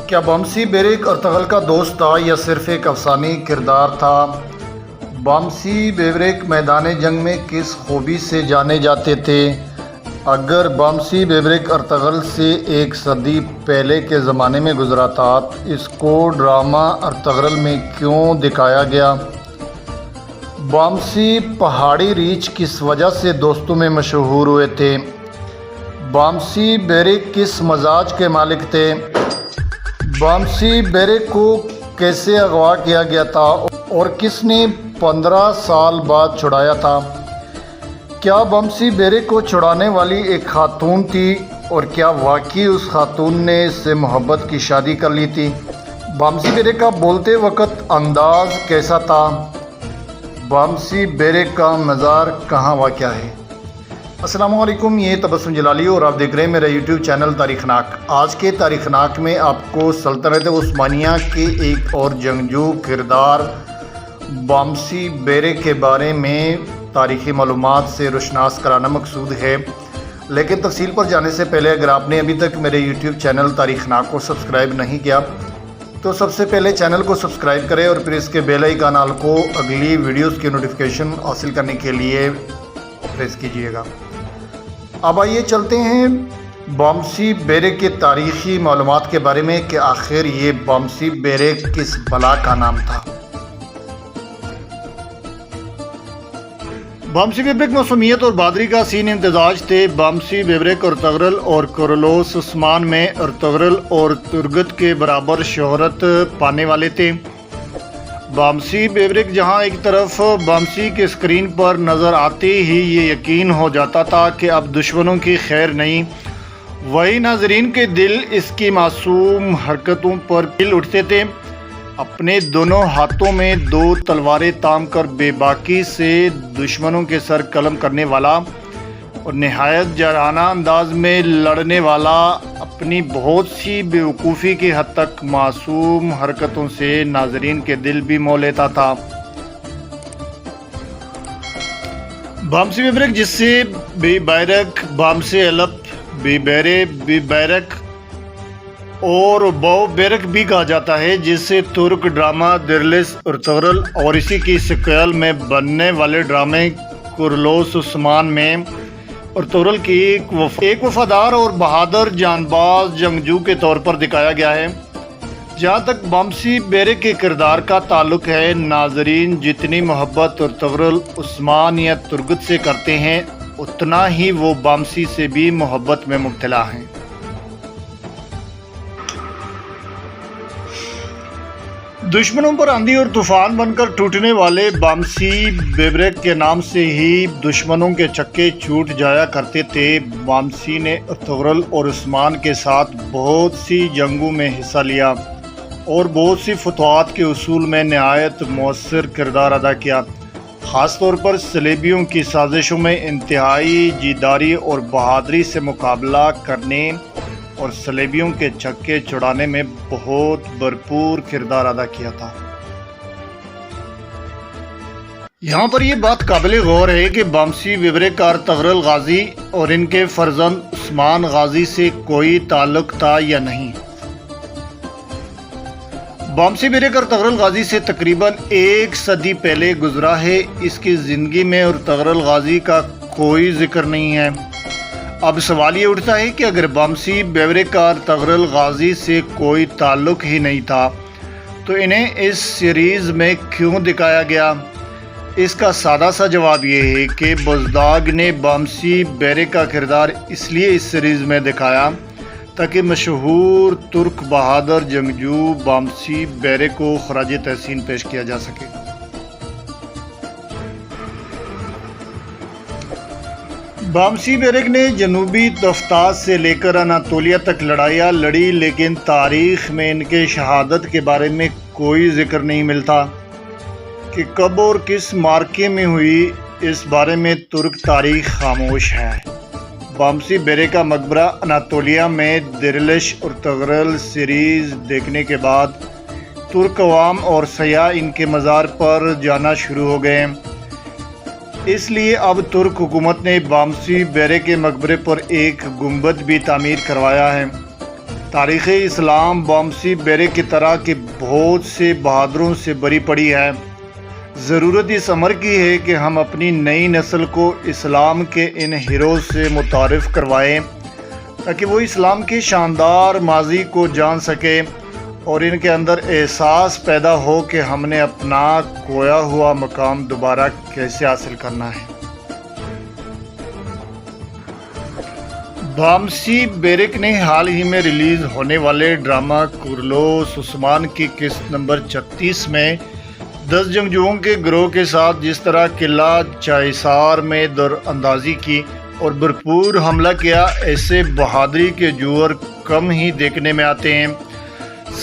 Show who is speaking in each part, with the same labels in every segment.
Speaker 1: کیا بامسی بیریک ارطغرل کا دوست تھا یا صرف ایک افسانوی کردار تھا؟ بامسی بیریک میدان جنگ میں کس خوبی سے جانے جاتے تھے؟ اگر بامسی بیریک ارطغرل سے ایک صدی پہلے کے زمانے میں گزرا تھا تو اس کو ڈرامہ ارطغرل میں کیوں دکھایا گیا؟ بامسی پہاڑی ریچھ کس وجہ سے دوستوں میں مشہور ہوئے تھے؟ بامسی بیریک کس مزاج کے مالک تھے؟ بامسی بیریک کو کیسے اغوا کیا گیا تھا اور کس نے 15 سال بعد چھڑایا تھا؟ کیا بامسی بیریک کو چھڑانے والی ایک خاتون تھی اور کیا واقعی اس خاتون نے اس سے محبت کی شادی کر لی تھی؟ بامسی بیریک کا بولتے وقت انداز کیسا تھا؟ بامسی بیریک کا مزار کہاں واقع ہے؟ السلام علیکم، یہ تبسم جلالی اور آپ دیکھ رہے ہیں میرا یوٹیوب چینل تاریخ ناک۔ آج کے تاریخ ناک میں آپ کو سلطنت عثمانیہ کے ایک اور جنگجو کردار بامسی بیریک کے بارے میں تاریخی معلومات سے روشناس کرانا مقصود ہے، لیکن تفصیل پر جانے سے پہلے اگر آپ نے ابھی تک میرے یوٹیوب چینل تاریخ ناک کو سبسکرائب نہیں کیا تو سب سے پہلے چینل کو سبسکرائب کریں اور پھر اس کے بیل آئیکن کو اگلی ویڈیوز کی نوٹیفیکیشن حاصل کرنے کے لیے پریس کیجیے گا۔ اب آئیے چلتے ہیں بامسی بیریک کے تاریخی معلومات کے بارے میں کہ آخر یہ بامسی بیریک کس بلا کا نام تھا۔ بامسی بیریک موسمیت اور بہادری کا حسین امتزاج تھے۔ بامسی بیریک ارطغرل اور کورولوس عثمان میں ارطغرل اور ترگت کے برابر شہرت پانے والے تھے۔ بامسی بیریک جہاں ایک طرف بامسی کے اسکرین پر نظر آتے ہی یہ یقین ہو جاتا تھا کہ اب دشمنوں کی خیر نہیں، وہی ناظرین کے دل اس کی معصوم حرکتوں پر پھل اٹھتے تھے۔ اپنے دونوں ہاتھوں میں 2 تلواریں تام کر بے باکی سے دشمنوں کے سر قلم کرنے والا اور نہایت جارحانہ انداز میں لڑنے والا اپنی بہت سی بیوقوفی کی حد تک معصوم حرکتوں سے ناظرین کے دل بھی مو لیتا تھا۔ بامسی بیریک جس سے بی بیرک، بامسی الپ، بی بیرک اور بو بیرک بھی کہا جاتا ہے، جس سے ترک ڈرامہ درلس ارطغرل اور اسی کی سیکوئل میں بننے والے ڈرامے کورولوس عثمان میں ارطغرل کی ایک وفادار اور بہادر جان باز جنگجو کے طور پر دکھایا گیا ہے۔ جہاں تک بامسی بیریک کے کردار کا تعلق ہے، ناظرین جتنی محبت ارطغرل عثمان یا ترگت سے کرتے ہیں اتنا ہی وہ بامسی سے بھی محبت میں مبتلا ہیں۔ دشمنوں پر آندھی اور طوفان بن کر ٹوٹنے والے بامسی بیریک کے نام سے ہی دشمنوں کے چکے چھوٹ جایا کرتے تھے۔ بامسی نے ارطغرل اور عثمان کے ساتھ بہت سی جنگوں میں حصہ لیا اور بہت سی فتوحات کے حصول میں نہایت مؤثر کردار ادا کیا۔ خاص طور پر صلیبیوں کی سازشوں میں انتہائی جیداری اور بہادری سے مقابلہ کرنے اور صلیبیوں کے چکے چھڑانے میں بہت بھرپور کردار ادا کیا تھا۔ یہاں پر یہ بات قابل غور ہے کہ بامسی بیریک کا ارطغرل غازی اور ان کے فرزند عثمان غازی سے کوئی تعلق تھا یا نہیں۔ بامسی بیریک ارطغرل غازی سے تقریباً 1 صدی پہلے گزرا ہے۔ اس کی زندگی میں ارطغرل غازی کا کوئی ذکر نہیں ہے۔ اب سوال یہ اٹھتا ہے کہ اگر بامسی بیریک کا ارطغرل غازی سے کوئی تعلق ہی نہیں تھا تو انہیں اس سیریز میں کیوں دکھایا گیا؟ اس کا سادہ سا جواب یہ ہے کہ بزداگ نے بامسی بیریک کا کردار اس لیے اس سیریز میں دکھایا تاکہ مشہور ترک بہادر جنگجو بامسی بیریک کو خراج تحسین پیش کیا جا سکے۔ بامسی بیریک نے جنوبی طفطاس سے لے کر اناطولیہ تک لڑائیاں لڑی، لیکن تاریخ میں ان کے شہادت کے بارے میں کوئی ذکر نہیں ملتا کہ کب اور کس مارکے میں ہوئی۔ اس بارے میں ترک تاریخ خاموش ہے۔ بامسی بیریک کا مقبرہ اناطولیہ میں درلش ارطغرل سیریز دیکھنے کے بعد ترک عوام اور سیاح ان کے مزار پر جانا شروع ہو گئے۔ اس لیے اب ترک حکومت نے بامسی بیریک کے مقبرے پر ایک گنبد بھی تعمیر کروایا ہے۔ تاریخ اسلام بامسی بیرے کی طرح کے بہت سے بہادروں سے بری پڑی ہے۔ ضرورت اس امر کی ہے کہ ہم اپنی نئی نسل کو اسلام کے ان ہیروز سے متعارف کروائیں تاکہ وہ اسلام کے شاندار ماضی کو جان سکے اور ان کے اندر احساس پیدا ہو کہ ہم نے اپنا کھویا ہوا مقام دوبارہ کیسے حاصل کرنا ہے۔ بامسی بیرک نے حال ہی میں ریلیز ہونے والے ڈرامہ کرلوس عثمان کی قسط نمبر 36 میں 10 جنگجوؤں کے گروہ کے ساتھ جس طرح قلعہ چائسار میں در اندازی کی اور بھرپور حملہ کیا، ایسے بہادری کے جوہر کم ہی دیکھنے میں آتے ہیں۔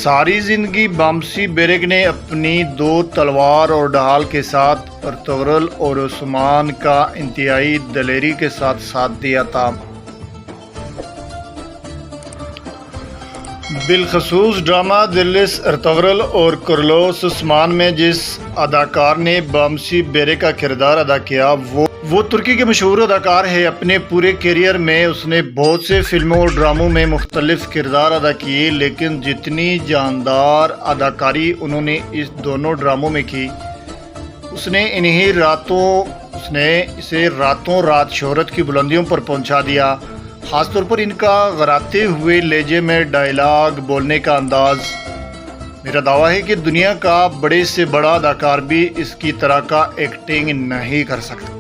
Speaker 1: ساری زندگی بامسی بیرک نے اپنی 2 تلوار اور ڈھال کے ساتھ ارطغرل اور عثمان کا انتہائی دلیری کے ساتھ دیا تھا۔ بالخصوص ڈرامہ دلس ارطغرل اور کرلوس عثمان میں جس اداکار نے بامسی بیرک کا کردار ادا کیا وہ ترکی کے مشہور اداکار ہے۔ اپنے پورے کیریئر میں اس نے بہت سے فلموں اور ڈراموں میں مختلف کردار ادا کیے، لیکن جتنی جاندار اداکاری انہوں نے اس دونوں ڈراموں میں کی، اس نے اسے راتوں رات شہرت کی بلندیوں پر پہنچا دیا۔ خاص طور پر ان کا غراتے ہوئے لہجے میں ڈائلاگ بولنے کا انداز، میرا دعویٰ ہے کہ دنیا کا بڑے سے بڑا اداکار بھی اس کی طرح کا ایکٹنگ نہیں کر سکتا۔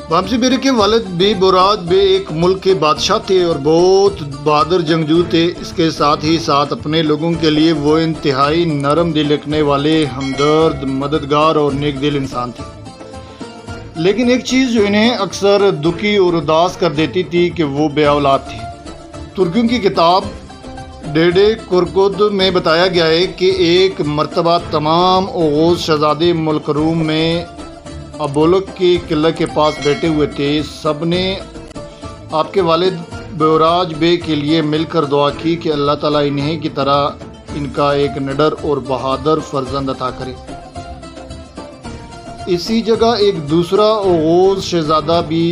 Speaker 1: بامسی بیرک کے والد بے براد بے ایک ملک کے بادشاہ تھے اور بہت بہادر جنگجو تھے۔ اس کے ساتھ ہی ساتھ اپنے لوگوں کے لیے وہ انتہائی نرم دل رکھنے والے، ہمدرد، مددگار اور نیک دل انسان تھے۔ لیکن ایک چیز جو انہیں اکثر دکھی اور اداس کر دیتی تھی کہ وہ بے اولاد تھی۔ ترکیوں کی کتاب ڈیڈے کورکود میں بتایا گیا ہے کہ ایک مرتبہ تمام اوغوز شہزادے ملک روم میں ابولک کی قلعہ کے پاس بیٹھے ہوئے تھے۔ سب نے آپ کے والد بیوراج بے کے لیے مل کر دعا کی کہ اللہ تعالیٰ انہیں کی طرح ان کا ایک نڈر اور بہادر فرزند عطا کرے۔ اسی جگہ ایک دوسرا اوغوز شہزادہ بھی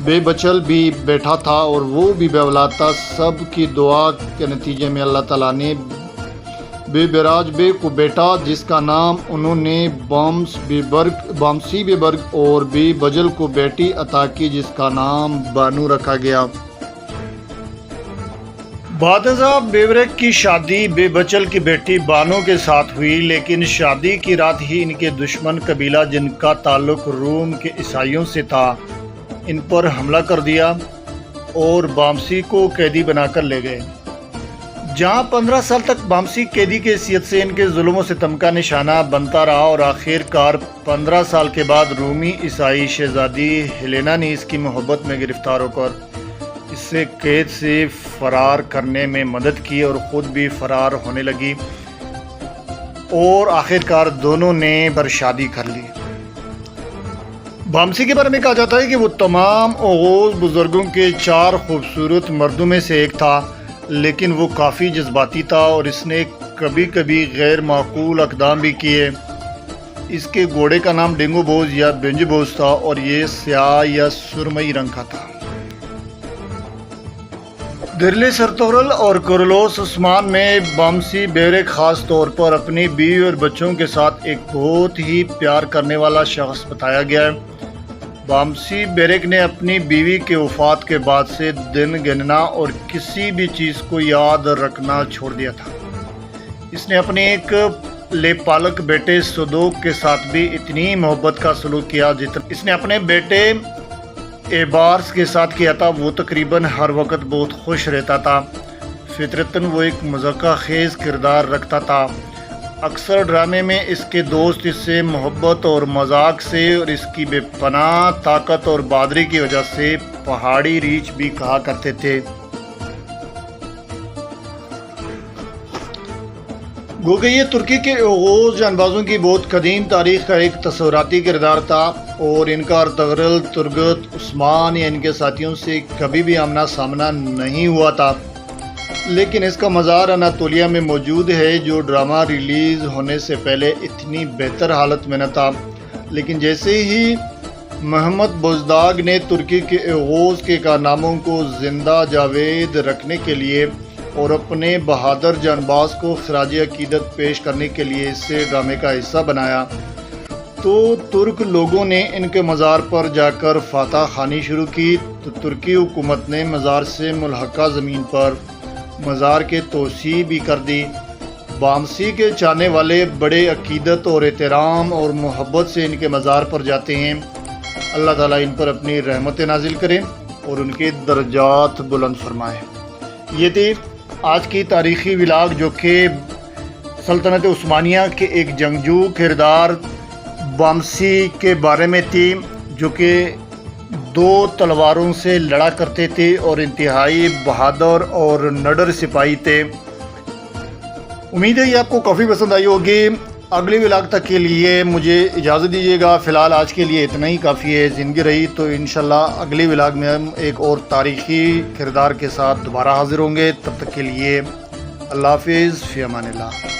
Speaker 1: بے بچل بھی بیٹھا تھا اور وہ بھی بے اولاد تھا۔ سب کی دعا کے نتیجے میں اللہ تعالیٰ نے بے بیراج بے کو بیٹا جس کا نام انہوں نے بامسی بے برگ اور بے بجل کو بیٹی عطا کی جس کا نام بانو رکھا گیا۔ بعد ازاں بے برگ کی شادی بے بچل کی بیٹی بانو کے ساتھ ہوئی، لیکن شادی کی رات ہی ان کے دشمن قبیلہ جن کا تعلق روم کے عیسائیوں سے تھا ان پر حملہ کر دیا اور بامسی کو قیدی بنا کر لے گئے، جہاں 15 سال تک بامسی قیدی کی حیثیت سے ان کے ظلم و ستم کا نشانہ بنتا رہا اور آخر کار 15 سال کے بعد رومی عیسائی شہزادی ہیلینا نے اس کی محبت میں گرفتار ہو کر اس سے قید سے فرار کرنے میں مدد کی اور خود بھی فرار ہونے لگی اور آخر کار دونوں نے شادی کر لی۔ بامسی کے بارے میں کہا جاتا ہے کہ وہ تمام اوغوز بزرگوں کے 4 خوبصورت مردوں میں سے ایک تھا، لیکن وہ کافی جذباتی تھا اور اس نے کبھی کبھی غیر معقول اقدام بھی کیے۔ اس کے گھوڑے کا نام ڈینگو بوز یا بنج بوز تھا اور یہ سیاہ یا سرمئی رنگ کا تھا۔ دلس ارطغرل اور کرلوس عثمان میں بامسی بیرک خاص طور پر اپنی بیوی اور بچوں کے ساتھ ایک بہت ہی پیار کرنے والا شخص بتایا گیا ہے۔ بامسی بیرک نے اپنی بیوی کے وفات کے بعد سے دن گننا اور کسی بھی چیز کو یاد رکھنا چھوڑ دیا تھا۔ اس نے اپنے ایک لیپالک بیٹے صدوق کے ساتھ بھی اتنی محبت کا سلوک کیا جتنا اس نے اپنے بیٹے ایبارس کے ساتھ کیا تھا۔ وہ تقریباً ہر وقت بہت خوش رہتا تھا۔ فطرتاً وہ ایک مضحکہ خیز کردار رکھتا تھا۔ اکثر ڈرامے میں اس کے دوست اس سے محبت اور مذاق سے اور اس کی بے پناہ طاقت اور بہادری کی وجہ سے پہاڑی ریچھ بھی کہا کرتے تھے۔ گو کہ یہ ترکی کے اوغوز جانبازوں کی بہت قدیم تاریخ کا ایک تصوراتی کردار تھا اور ان کا ارطغرل، ترگت، عثمان یا ان کے ساتھیوں سے کبھی بھی آمنا سامنا نہیں ہوا تھا، لیکن اس کا مزار اناطولیہ میں موجود ہے جو ڈرامہ ریلیز ہونے سے پہلے اتنی بہتر حالت میں نہ تھا، لیکن جیسے ہی محمد بزداگ نے ترکی کے غوث کے کارناموں کو زندہ جاوید رکھنے کے لیے اور اپنے بہادر جانباز کو خراج عقیدت پیش کرنے کے لیے اسے ڈرامے کا حصہ بنایا تو ترک لوگوں نے ان کے مزار پر جا کر فاتح خوانی شروع کی تو ترکی حکومت نے مزار سے ملحقہ زمین پر مزار کے توسیع بھی کر دی۔ بامسی کے چاہنے والے بڑے عقیدت اور احترام اور محبت سے ان کے مزار پر جاتے ہیں۔ اللہ تعالیٰ ان پر اپنی رحمت نازل کرے اور ان کے درجات بلند فرمائے۔ یہ تھی آج کی تاریخی ولاگ جو کہ سلطنت عثمانیہ کے ایک جنگجو کردار بامسی کے بارے میں تھی، جو کہ 2 تلواروں سے لڑا کرتے تھے اور انتہائی بہادر اور نڈر سپاہی تھے۔ امید ہے یہ آپ کو کافی پسند آئی ہوگی۔ اگلی ولاگ تک کے لیے مجھے اجازت دیجیے گا، فی الحال آج کے لیے اتنا ہی کافی ہے۔ زندگی رہی تو انشاءاللہ اگلی ولاگ میں ہم ایک اور تاریخی کردار کے ساتھ دوبارہ حاضر ہوں گے۔ تب تک کے لیے اللہ حافظ، فی امان اللہ۔